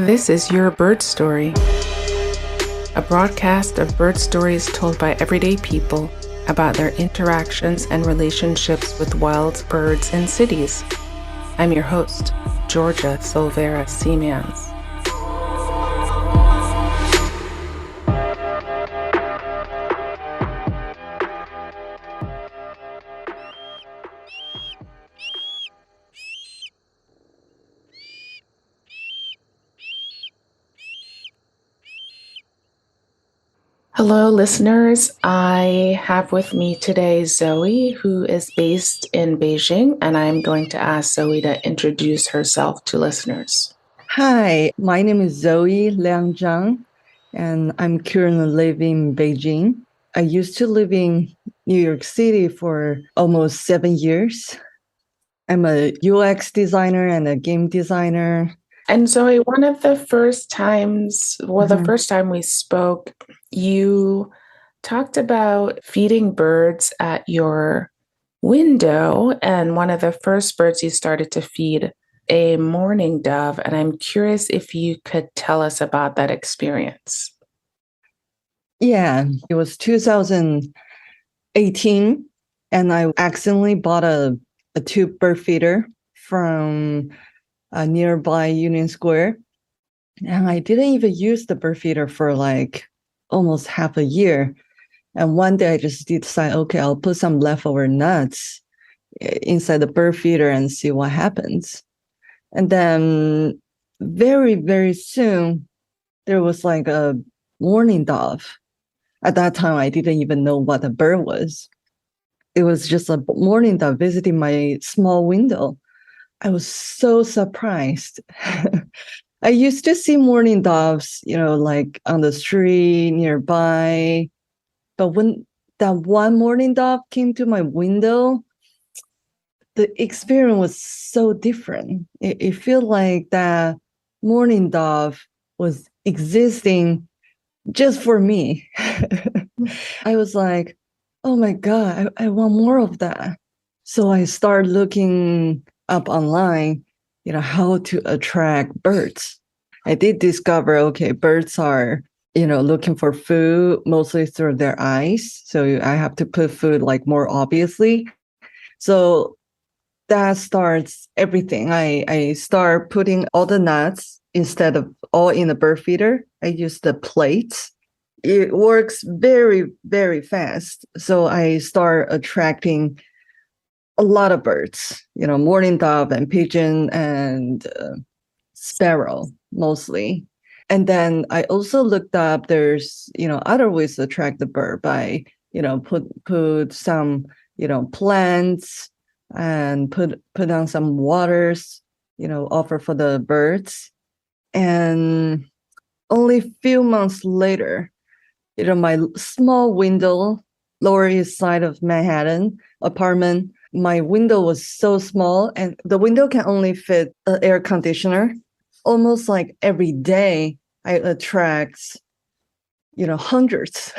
This is Your Bird Story, a broadcast of bird stories told by everyday people about their interactions and relationships with wild birds in cities. I'm your host, Georgia Silvera Seamans. Hello, listeners. I have with me today Zoey, who is based in Beijing, and I'm going to ask Zoey to introduce herself to listeners. Hi, my name is Zoey Liangzhang, and I'm currently living in Beijing. I used to live in New York City for almost 7 years. I'm a UX designer and a game designer. And Zoey, one of the first times, the first time we spoke, you talked about feeding birds at your window, and one of the first birds you started to feed a mourning dove, and I'm curious if you could tell us about that experience. Yeah, it was 2018, and I accidentally bought a tube bird feeder from a nearby Union Square, and I didn't even use the bird feeder for like almost half a year. And one day I just decided, okay, I'll put some leftover nuts inside the bird feeder and see what happens. And then very, very soon, there was like a mourning dove. At that time, I didn't even know what a bird was. It was just a mourning dove visiting my small window. I was so surprised. I used to see mourning doves, like on the street nearby. But when that one mourning dove came to my window, the experience was so different. It felt like that mourning dove was existing just for me. I was like, oh my God, I want more of that. So I started looking up online, how to attract birds. I did discover, okay, birds are, looking for food mostly through their eyes. So I have to put food like more obviously. So that starts everything. I start putting all the nuts instead of all in the bird feeder. I use the plates. It works very, very fast. So I start attracting a lot of birds, mourning dove and pigeon and sparrow mostly. And then I also looked up there's, other ways to attract the bird by, put some, plants and put on some waters, offer for the birds. And only a few months later, my small window, Lower East Side of Manhattan apartment, my window was so small and the window can only fit an air conditioner. Almost like every day I attract, hundreds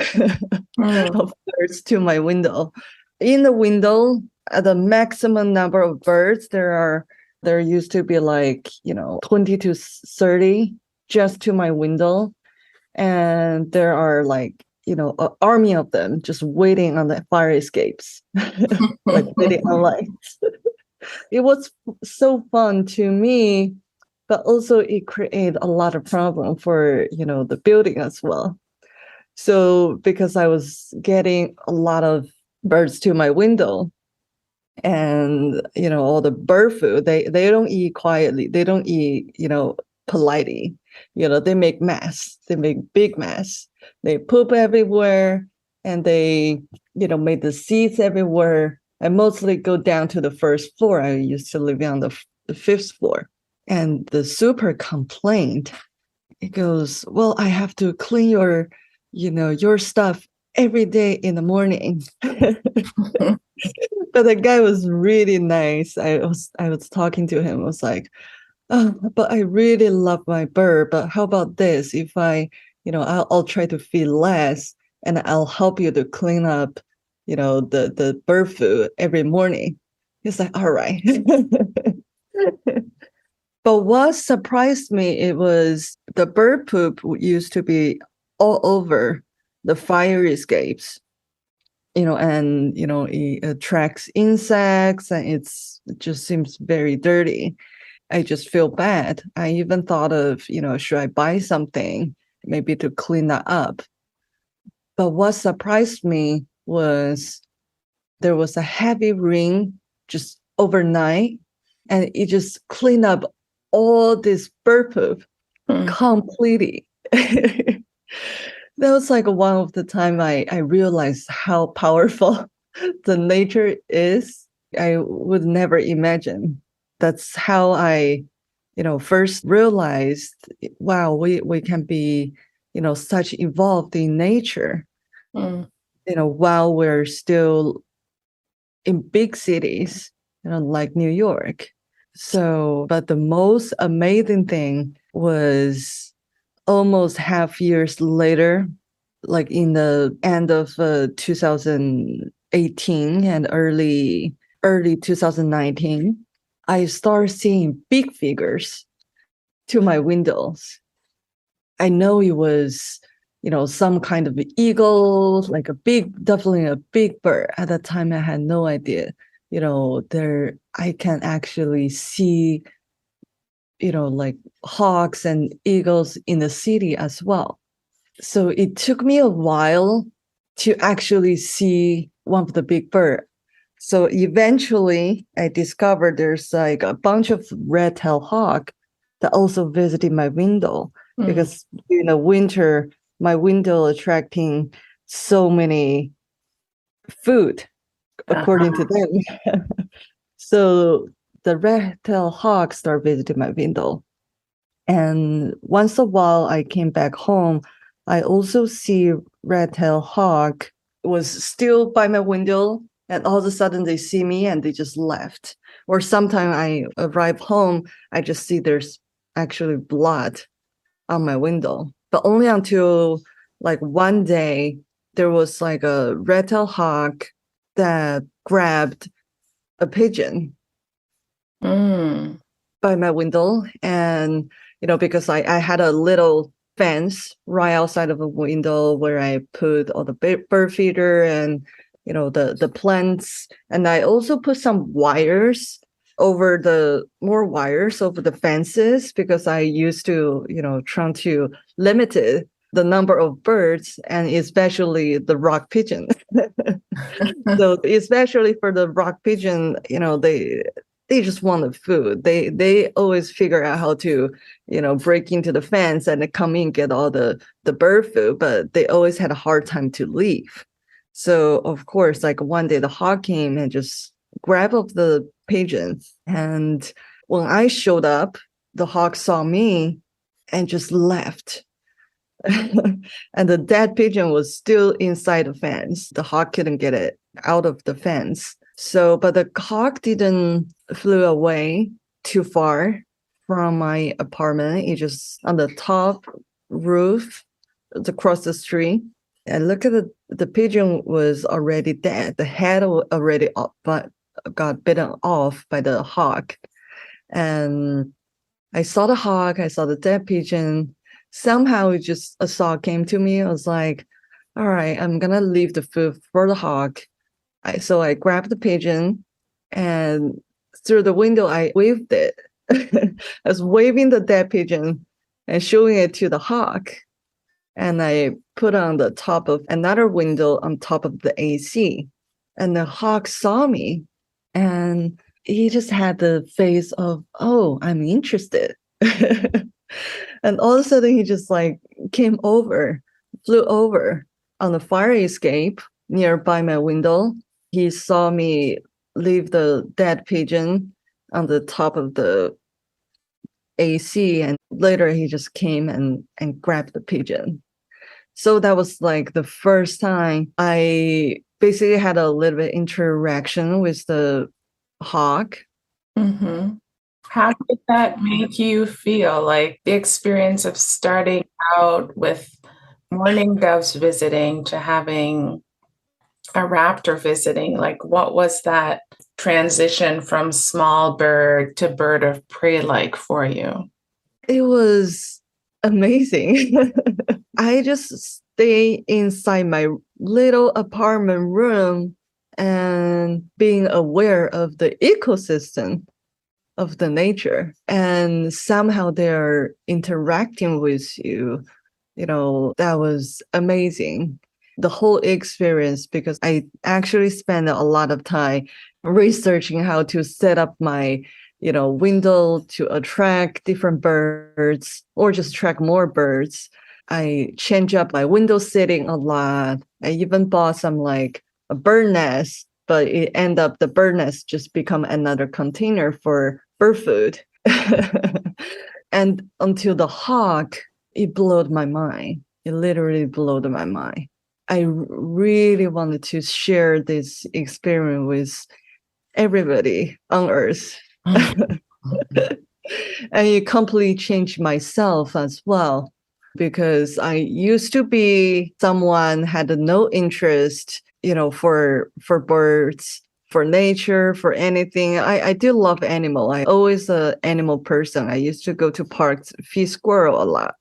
of birds to my window. In the window, the maximum number of birds, there used to be like, 20 to 30 just to my window. And there are like, an army of them just waiting on the fire escapes, like waiting on lights. It was so fun to me, but also it created a lot of problem for, the building as well. So because I was getting a lot of birds to my window and, all the bird food, they don't eat quietly. They don't eat, politely. They make mess. They make big mess. They poop everywhere and they, make the seeds everywhere. I mostly go down to the first floor. I used to live on the fifth floor. And the super complained. It goes, well, I have to clean your stuff every day in the morning. But the guy was really nice. I was talking to him. I was like, oh, but I really love my bird. But how about this? If I'll try to feed less and I'll help you to clean up, the bird food every morning. He's like, all right. But what surprised me, it was the bird poop used to be all over the fire escapes, and, it attracts insects and it just seems very dirty. I just feel bad. I even thought of, should I buy something maybe to clean that up? But what surprised me was there was a heavy rain just overnight, and it just cleaned up all this bird poop completely. That was like one of the time I realized how powerful the nature is. I would never imagine. That's how I, first realized, wow, we can be, such involved in nature, while we're still in big cities, like New York. So, but the most amazing thing was almost half years later, like in the end of 2018 and early 2019, I started seeing big figures to my windows. I know it was, some kind of eagle, like definitely a big bird. At that time, I had no idea, I can actually see, like hawks and eagles in the city as well. So it took me a while to actually see one of the big birds. So eventually I discovered there's like a bunch of red-tailed hawk that also visited my window, because in the winter, my window attracting so many food, according to them. So the red-tailed hawk started visiting my window. And once a while I came back home, I also see red-tailed hawk was still by my window, and all of a sudden they see me and they just left. Or sometimes I arrive home, I just see there's actually blood on my window. But only until like one day, there was like a red-tailed hawk that grabbed a pigeon by my window. And, because I had a little fence right outside of a window where I put all the bird feeder and, the plants. And I also put some wires over the fences, because I used to, trying to limit the number of birds, and especially the rock pigeon. So especially for the rock pigeon, they just want the food. They always figure out how to, break into the fence and come in, get all the bird food, but they always had a hard time to leave. So of course, like one day the hawk came and just grabbed up the pigeon. And when I showed up, the hawk saw me and just left. And the dead pigeon was still inside the fence. The hawk couldn't get it out of the fence. So, but the hawk didn't flew away too far from my apartment. It just on the top roof across the street. I look at the pigeon was already dead. The head already but got bitten off by the hawk. And I saw the hawk, I saw the dead pigeon. Somehow it just a thought came to me. I was like, all right, I'm gonna leave the food for the hawk. So I grabbed the pigeon, and through the window I waved it. I was waving the dead pigeon and showing it to the hawk. And I put on the top of another window on top of the AC. And the hawk saw me, and he just had the face of, oh, I'm interested. And all of a sudden he just like flew over on the fire escape nearby my window. He saw me leave the dead pigeon on the top of the AC, and later he just came and grabbed the pigeon. So that was like the first time I basically had a little bit interaction with the hawk. Mm-hmm. How did that make you feel? Like the experience of starting out with mourning doves visiting to having a raptor visiting, like what was that transition from small bird to bird of prey like for you? It was amazing. I just stay inside my little apartment room and being aware of the ecosystem of the nature, and somehow they're interacting with you. That was amazing. The whole experience, because I actually spent a lot of time researching how to set up my window to attract different birds or just attract more birds. I change up my window setting a lot. I even bought some like a bird nest, but it ended up the bird nest just become another container for bird food. And until the hawk, it blew my mind. It literally blew my mind. I really wanted to share this experience with everybody on Earth. And it completely changed myself as well, because I used to be someone had no interest, for birds, for nature, for anything. I do love animal. I always an animal person. I used to go to parks, feed squirrel a lot,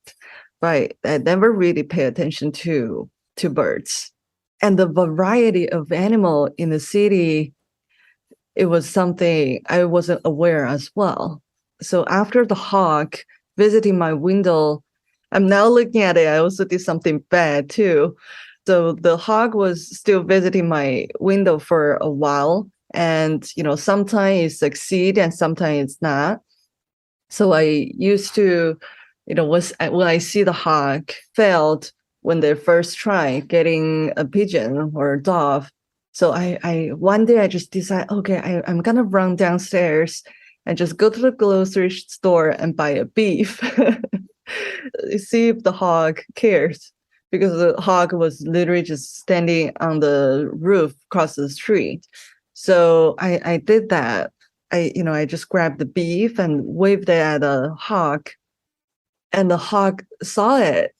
but I never really pay attention to birds. And the variety of animal in the city, it was something I wasn't aware as well. So after the hawk visiting my window, I'm now looking at it, I also did something bad too. So the hawk was still visiting my window for a while. And, sometimes it succeed and sometimes it's not. So I used to, when I see the hawk failed when they first try getting a pigeon or a dove. So I one day I just decided, okay, I'm going to run downstairs and just go to the grocery store and buy a beef. See if the hawk cares. Because the hawk was literally just standing on the roof across the street. So I did that. I just grabbed the beef and waved it at the hawk. And the hawk saw it.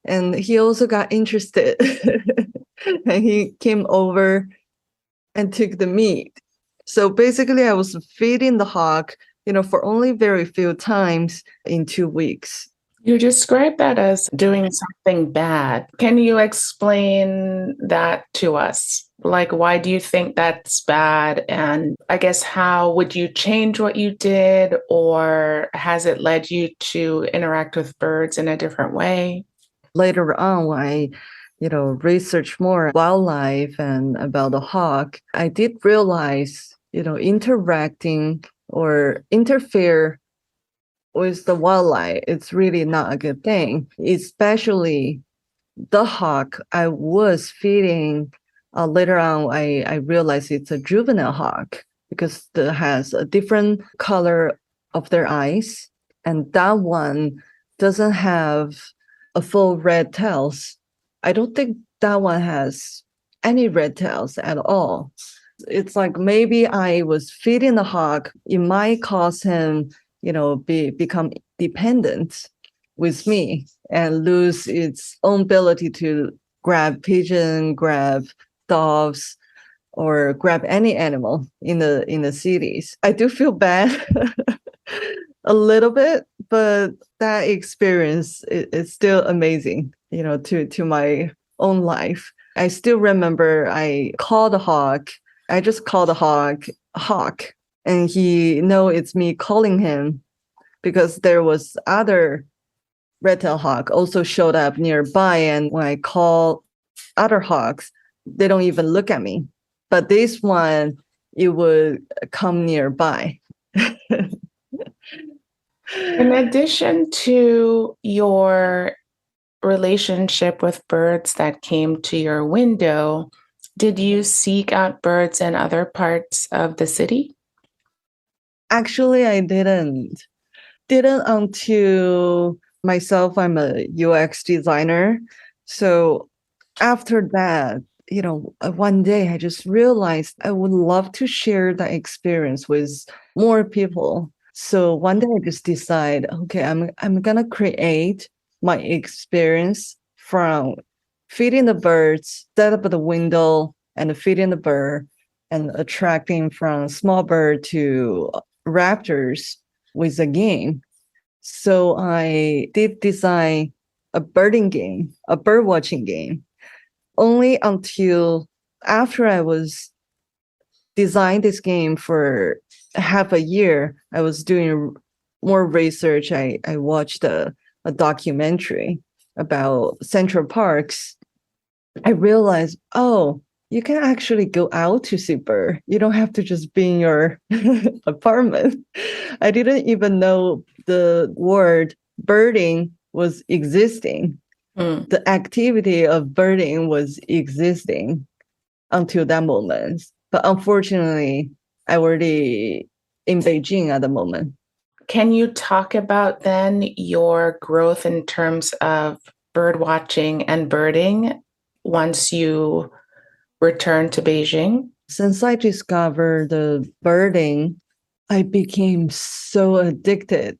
And he also got interested. And he came over and took the meat. So basically, I was feeding the hawk, for only very few times in 2 weeks. You described that as doing something bad. Can you explain that to us? Like, why do you think that's bad? And I guess, how would you change what you did? Or has it led you to interact with birds in a different way? Later on, when I research more wildlife and about the hawk, I did realize, interacting or interfere with the wildlife, it's really not a good thing. Especially the hawk I was feeding. Later on, I realized it's a juvenile hawk because it has a different color of their eyes, and that one doesn't have a full red tails. I don't think that one has any red tails at all. It's like maybe I was feeding the hawk. It might cause him, become dependent with me and lose its own ability to grab pigeon, grab doves, or grab any animal in the cities. I do feel bad a little bit, but that experience is still amazing, to my own life. I still remember I called the hawk. I just called the hawk, and he know it's me calling him because there was other red-tailed hawk also showed up nearby. And when I call other hawks, they don't even look at me. But this one, it would come nearby. In addition to your relationship with birds that came to your window, did you seek out birds in other parts of the city? Actually, I didn't. Didn't until myself, I'm a UX designer. So after that, one day I just realized I would love to share that experience with more people. So one day I just decide, okay, I'm gonna create my experience from feeding the birds, set up the window and feeding the bird, and attracting from small bird to raptors with a game. So I did design a birding game, a bird watching game, only until after I was designed this game for half a year. I was doing more research. I watched a documentary about Central Parks. I realized, oh, you can actually go out to see bird. You don't have to just be in your apartment. I didn't even know the word birding was existing. The activity of birding was existing until that moment. But unfortunately, I already in Beijing at the moment. Can you talk about then your growth in terms of bird watching and birding once you returned to Beijing? Since I discovered the birding, I became so addicted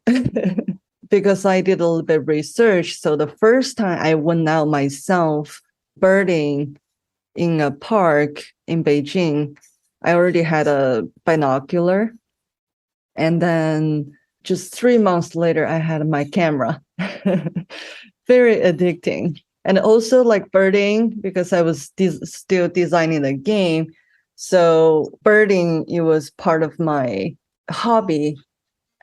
because I did a little bit of research. So the first time I went out myself birding in a park in Beijing, I already had a binocular. And then just 3 months later, I had my camera. Very addicting. And also like birding, because I was still designing the game. So birding, it was part of my hobby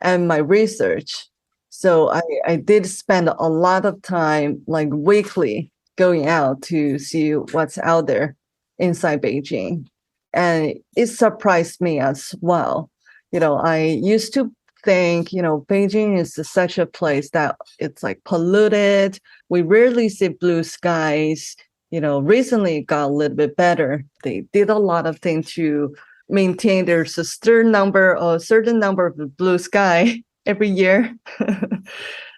and my research. So I did spend a lot of time, like weekly, going out to see what's out there inside Beijing. And it surprised me as well. I used to think, Beijing is such a place that it's like polluted. We rarely see blue skies. Recently it got a little bit better. They did a lot of things to maintain there's a certain number of blue sky every year.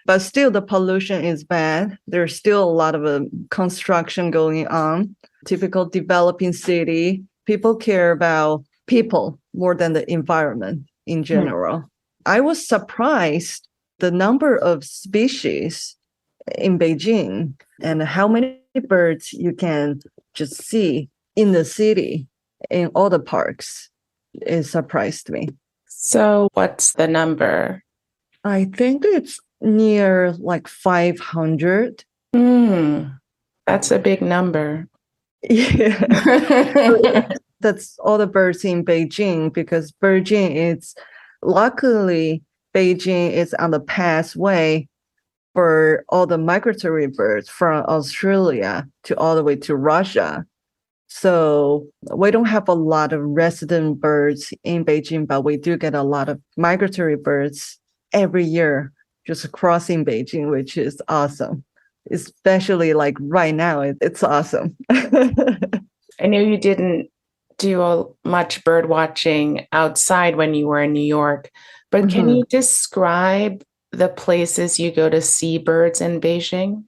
But still the pollution is bad. There's still a lot of construction going on. Typical developing city. People care about people more than the environment in general. I was surprised the number of species in Beijing and how many birds you can just see in the city in all the parks. It surprised me. So what's the number? I think it's near like 500. That's a big number. Yeah. That's all the birds in Beijing, because luckily Beijing is on the pathway for all the migratory birds from Australia to all the way to Russia. So we don't have a lot of resident birds in Beijing, but we do get a lot of migratory birds every year just crossing Beijing, which is awesome. Especially like right now, it's awesome. I know you didn't do much bird watching outside when you were in New York, but can you describe the places you go to see birds in Beijing?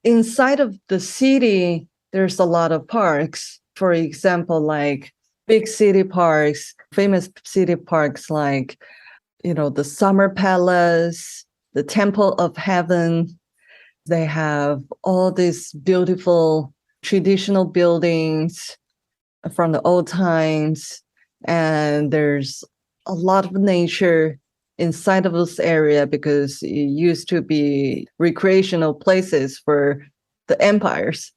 Inside of the city, there's a lot of parks. For example, like big city parks, famous city parks like, the Summer Palace, the Temple of Heaven. They have all these beautiful traditional buildings from the old times. And there's a lot of nature inside of this area because it used to be recreational places for the empires.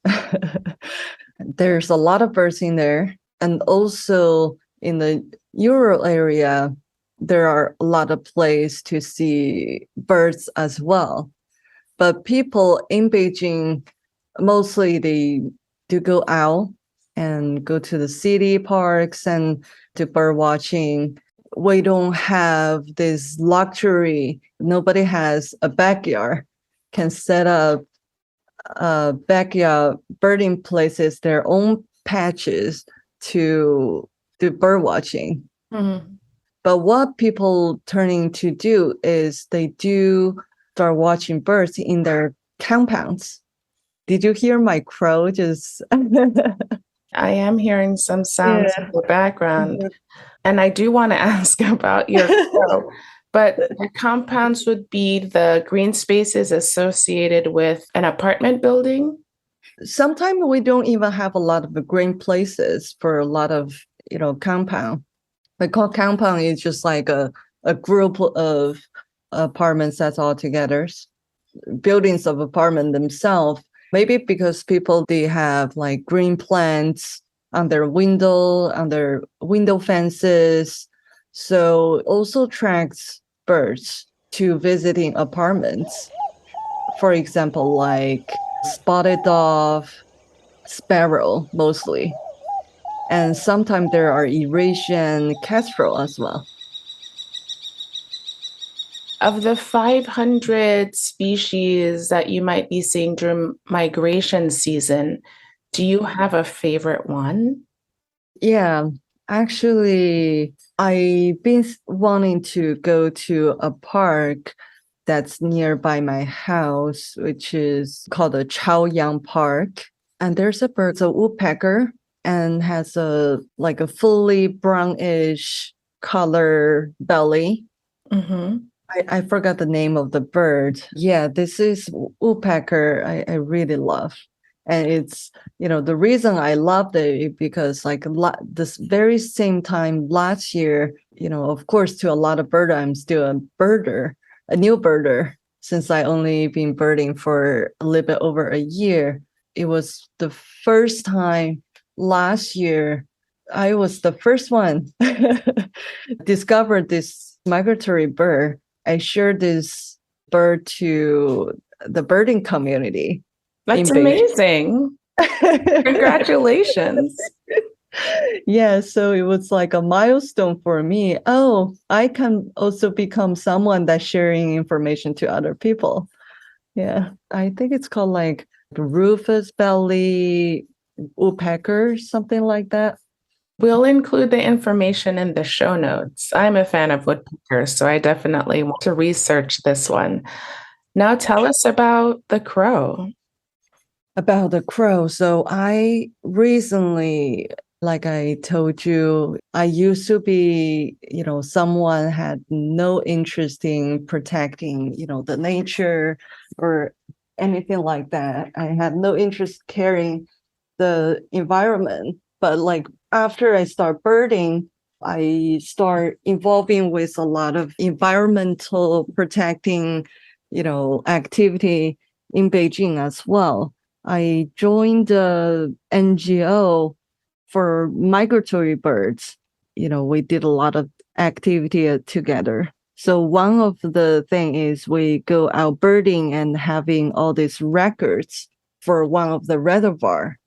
There's a lot of birds in there. And also in the Ural area, there are a lot of places to see birds as well. But people in Beijing, mostly they do go out and go to the city parks and do bird watching. We don't have this luxury. Nobody has a backyard, can set up backyard birding places, their own patches to do bird watching. But what people turning to do is they do start watching birds in their compounds. Did you hear my crow just? I am hearing some sounds in the background. And I do want to ask about your crow. But the compounds would be the green spaces associated with an apartment building? Sometimes we don't even have a lot of green places for a lot of compound. We call compound is just like a group of apartments that's all together, buildings of apartment themselves. Maybe because people, they have like green plants on their window fences. So also attracts birds to visiting apartments. For example, like spotted dove, sparrow mostly. And sometimes there are Eurasian kestrel as well. Of the 500 species that you might be seeing during migration season, do you have a favorite one? Yeah, actually, I've been wanting to go to a park that's nearby my house, which is called the Chaoyang Park. And there's a bird, it's a woodpecker, and has a fully brownish color belly. Mm-hmm. I forgot the name of the bird. Yeah, this is woodpecker I really love. And it's, the reason I loved it because this very same time last year, of course, to a lot of bird, I'm still a new birder, since I only been birding for a little bit over a year. It was the first time last year, I was the first one discovered this migratory bird. I shared this bird to the birding community. That's amazing. Congratulations. Yeah, so it was like a milestone for me. Oh, I can also become someone that's sharing information to other people. Yeah, I think it's called like Rufous belly woodpecker, something like that. We'll include the information in the show notes. I'm a fan of woodpeckers, so I definitely want to research this one. Now tell us about the crow. About the crow. So I recently, like I told you, I used to be, someone had no interest in protecting, the nature or anything like that. I had no interest caring the environment. But like after I start birding, I start involving with a lot of environmental protecting, activity in Beijing as well. I joined the NGO for migratory birds. We did a lot of activity together. So one of the thing is we go out birding and having all these records for one of the reservoir.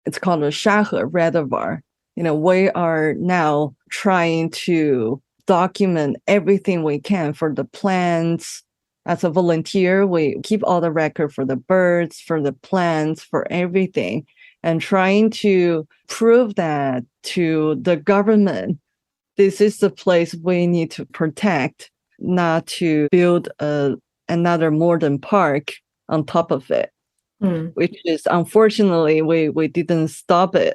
It's called a Shahe reservoir. We are now trying to document everything we can for the plants. As a volunteer, we keep all the record for the birds, for the plants, for everything, and trying to prove that to the government, this is the place we need to protect, not to build another modern park on top of it. Which is unfortunately we didn't stop it.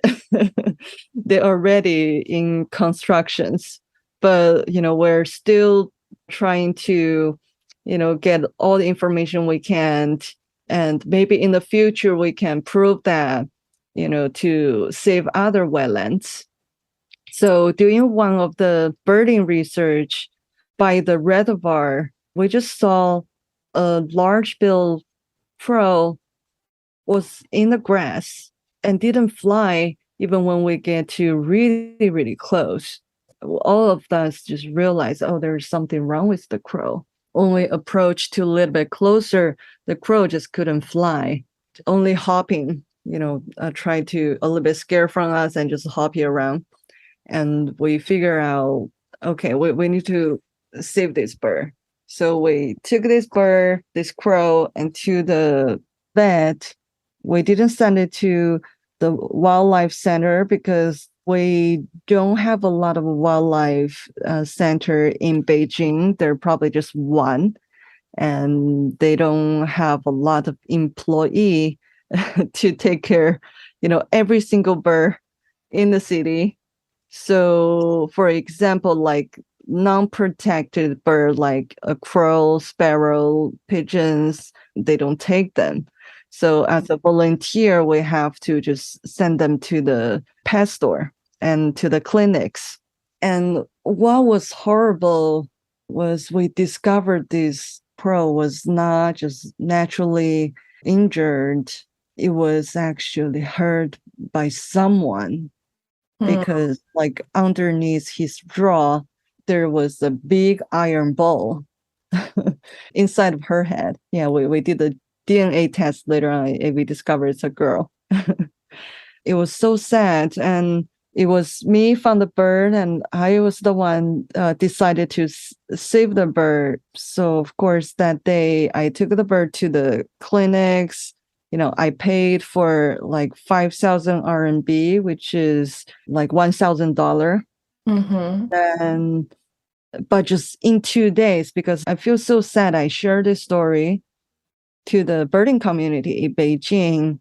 They're already in constructions, but we're still trying to get all the information we can, and maybe in the future we can prove that to save other wetlands. So doing one of the birding research by the reservoir, we just saw a large-billed crow was in the grass and didn't fly even when we get to really, really close. All of us just realized, oh, there's something wrong with the crow. When we approached to a little bit closer, the crow just couldn't fly, only hopping, tried to a little bit scare from us and just hopping around. And we figure out, okay, we need to save this bird. So we took this bird, this crow, and to the vet. We didn't send it to the wildlife center because we don't have a lot of wildlife center in Beijing. There are probably just one, and they don't have a lot of employee to take care, every single bird in the city. So, for example, like non-protected bird, like a crow, sparrow, pigeons, they don't take them. So as a volunteer, we have to just send them to the pet store. and to the clinics. And what was horrible was we discovered this pearl was not just naturally injured. It was actually hurt by someone because like underneath his jaw, there was a big iron ball inside of her head. Yeah, we did the DNA test later on and we discovered it's a girl. It was so sad. And it was me found the bird and I was the one decided to save the bird. So of course that day I took the bird to the clinics. I paid for like 5,000 RMB, which is like $1,000. And but just in 2 days, because I feel so sad, I shared this story to the birding community in Beijing,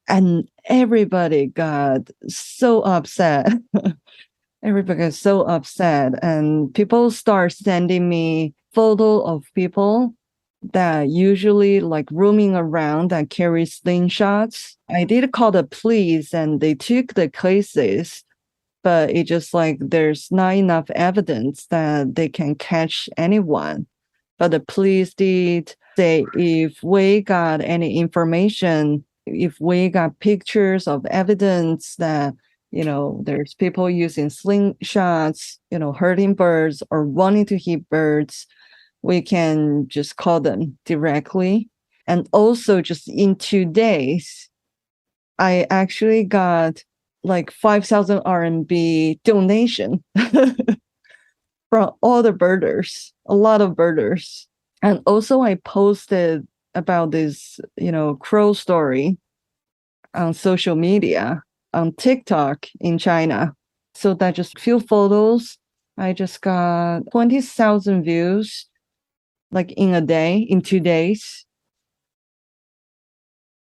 and everybody got so upset. Everybody got so upset, and people start sending me photo of people that usually like roaming around that carry slingshots. I did call the police, and they took the cases, but it just like there's not enough evidence that they can catch anyone. But the police did say if we got any information, if we got pictures of evidence that, there's people using slingshots, hurting birds or wanting to hit birds, we can just call them directly. And also just in 2 days, I actually got like 5,000 RMB donation from all the birders, a lot of birders. And also I posted about this, crow story on social media, on TikTok in China. So that just few photos, I just got 20,000 views, like in a day, in 2 days.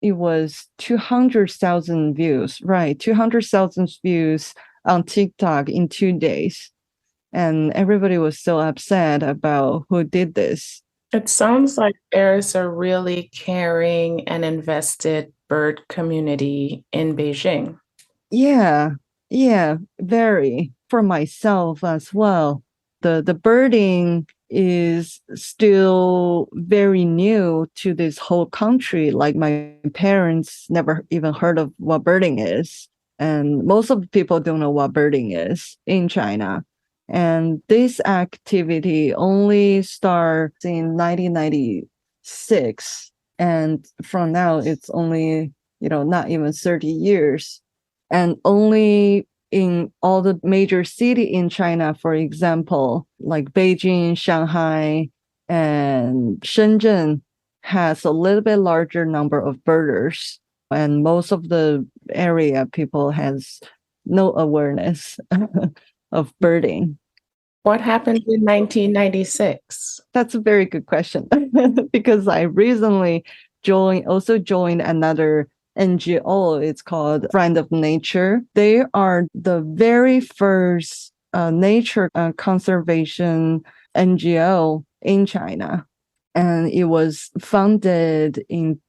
It was 200,000 views, right? 200,000 views on TikTok in 2 days. And everybody was so upset about who did this. It sounds like there's a really caring and invested bird community in Beijing. Yeah, very. For myself as well. The birding is still very new to this whole country. Like my parents never even heard of what birding is. And most of the people don't know what birding is in China. And this activity only starts in 1996. And from now, it's only, not even 30 years. And only in all the major cities in China, for example, like Beijing, Shanghai, and Shenzhen has a little bit larger number of birders. And most of the area people has no awareness of birding. What happened in 1996? That's a very good question because I recently joined another NGO. It's called Friend of Nature. They are the very first nature conservation NGO in China. And it was founded in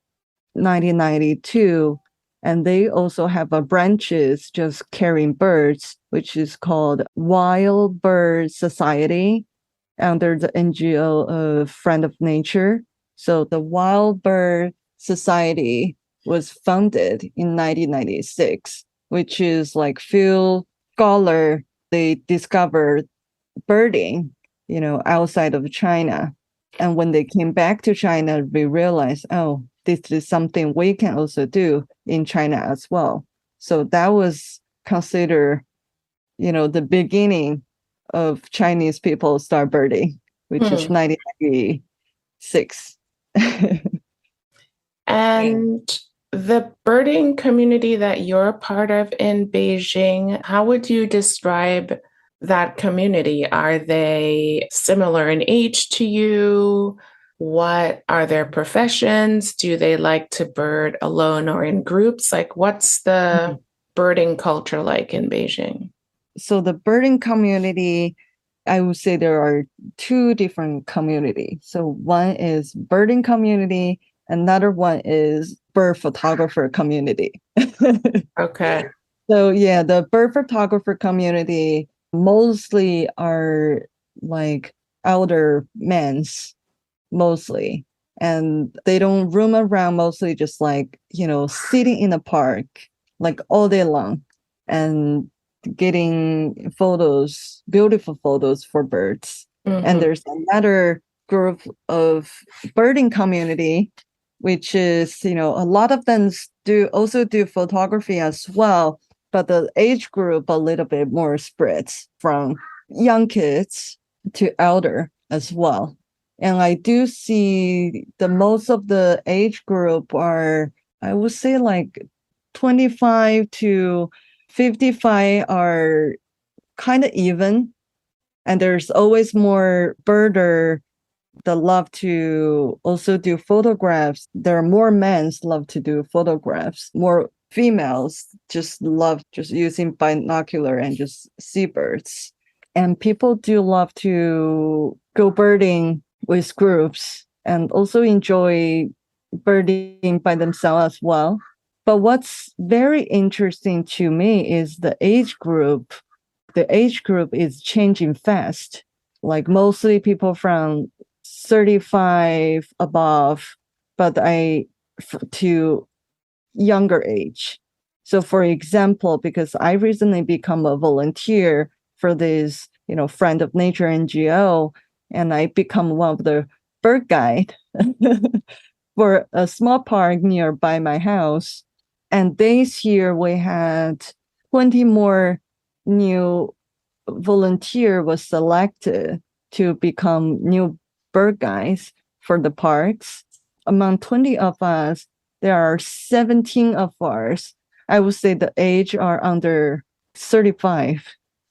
1992. And they also have a branches just carrying birds, which is called Wild Bird Society under the NGO of Friend of Nature. So the Wild Bird Society was founded in 1996, which is like few scholars, they discovered birding, outside of China. And when they came back to China, we realized, oh, this is something we can also do in China as well. So that was considered, the beginning of Chinese people start birding, which is 1996. And the birding community that you're a part of in Beijing, how would you describe that community? Are they similar in age to you? What are their professions? Do they like to bird alone or in groups? Like, what's the birding culture like in Beijing? So the birding community, I would say there are two different communities. So one is birding community, another one is bird photographer community. Okay. So yeah, the bird photographer community mostly are like elder men's mostly. And they don't roam around mostly just like, sitting in the park like all day long and getting photos, beautiful photos for birds. And there's another group of birding community, which is, a lot of them also do photography as well, but the age group a little bit more spread from young kids to elder as well. And I do see the most of the age group are, I would say like 25 to 55 are kind of even. And there's always more birder that love to also do photographs. There are more men love to do photographs, more females just love just using binocular and just see birds. And people do love to go birding with groups and also enjoy birding by themselves as well. But what's very interesting to me is the age group. The age group is changing fast. Like mostly people from 35 above, but to younger age. So for example, because I recently become a volunteer for this, Friend of Nature NGO, and I become one of the bird guide for a small park nearby my house. And this year we had 20 more new volunteer was selected to become new bird guides for the parks. Among 20 of us, there are 17 of us. I would say the age are under 35.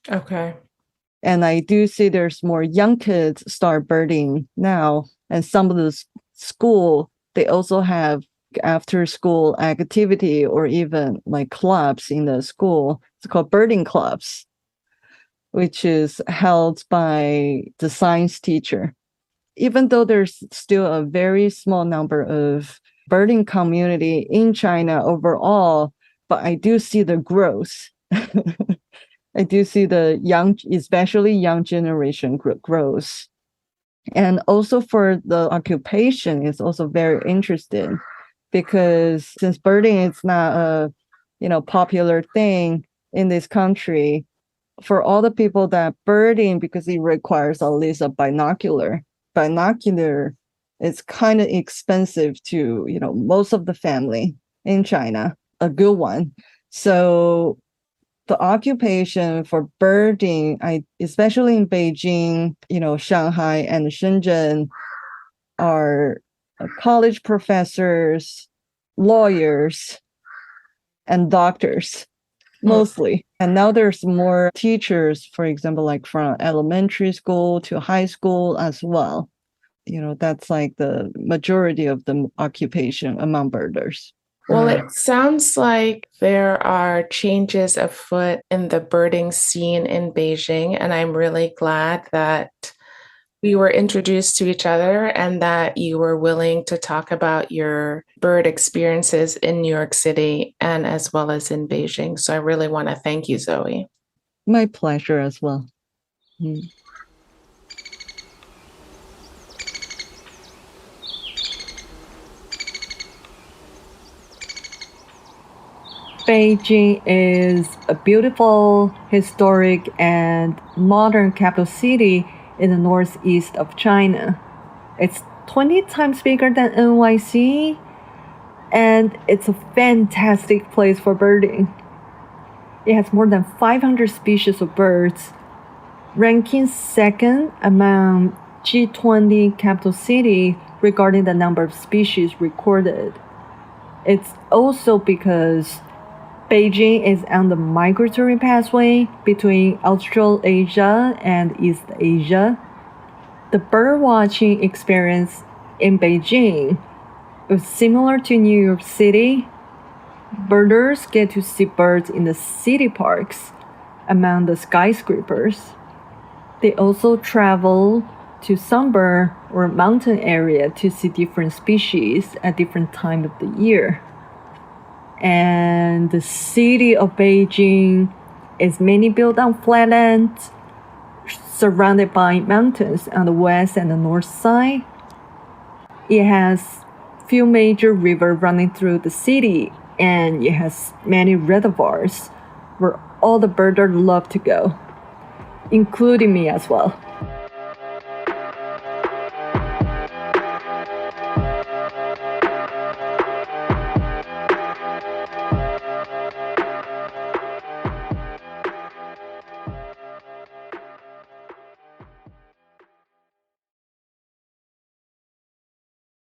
Okay. And I do see there's more young kids start birding now. And some of the school, they also have after school activity or even like clubs in the school. It's called birding clubs, which is held by the science teacher. Even though there's still a very small number of birding community in China overall, but I do see the growth. I do see the young, especially young generation growth. And also for the occupation is also very interesting because since birding is not a, popular thing in this country, for all the people that birding, because it requires at least a binocular is kind of expensive to, most of the family in China, a good one. So the occupation for birding, especially in Beijing, Shanghai and Shenzhen, are college professors, lawyers, and doctors, mostly. And now there's more teachers, for example, like from elementary school to high school as well. That's like the majority of the occupation among birders. Well, it sounds like there are changes afoot in the birding scene in Beijing, and I'm really glad that we were introduced to each other and that you were willing to talk about your bird experiences in New York City and as well as in Beijing. So I really want to thank you, Zoey. My pleasure as well. Beijing is a beautiful, historic, and modern capital city in the northeast of China. It's 20 times bigger than NYC, and it's a fantastic place for birding. It has more than 500 species of birds, ranking second among G20 capital cities regarding the number of species recorded. It's also because Beijing is on the migratory pathway between Australasia and East Asia. The birdwatching experience in Beijing is similar to New York City. Birders get to see birds in the city parks among the skyscrapers. They also travel to sunburn or mountain area to see different species at different times of the year. And the city of Beijing is mainly built on flat land, surrounded by mountains on the west and the north side. It has few major rivers running through the city, and it has many reservoirs where all the birders love to go, including me as well.